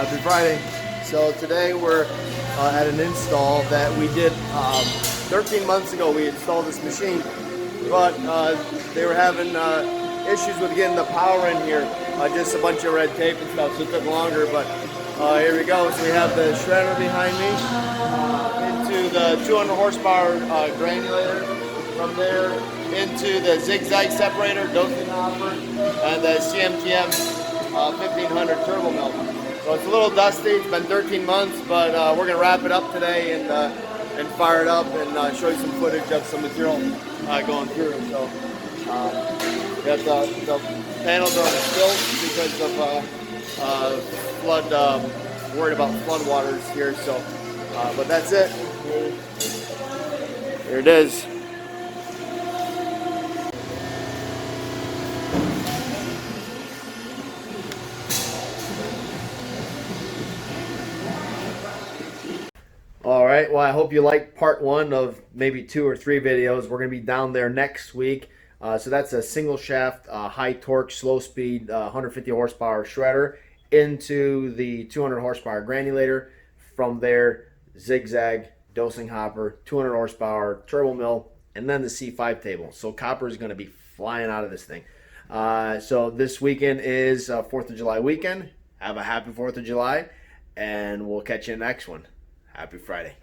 Happy Friday. So today we're at an install that we did 13 months ago. We installed this machine, but they were having issues with getting the power in here. Just a bunch of red tape and stuff, so it took longer, but here we go. So we have the shredder behind me, into the 200 horsepower granulator, from there into the zigzag separator, dosing hopper, and the CMTM 1500 turbo mill. So it's a little dusty. It's been 13 months, but we're gonna wrap it up today and fire it up and show you some footage of some material going through. So we have the panels are on stilts because of flood. Worried about flood waters here. So, but that's it. Here it is. All right, well, I hope you liked part one of maybe 2 or 3 videos. We're going to be down there next week. So that's a single shaft, high torque, slow speed, 150 horsepower shredder into the 200 horsepower granulator. From there, zigzag, dosing hopper, 200 horsepower turbo mill, and then the C5 table. So copper is going to be flying out of this thing. So this weekend is 4th of July weekend. Have a happy 4th of July, and we'll catch you in the next one. Happy Friday.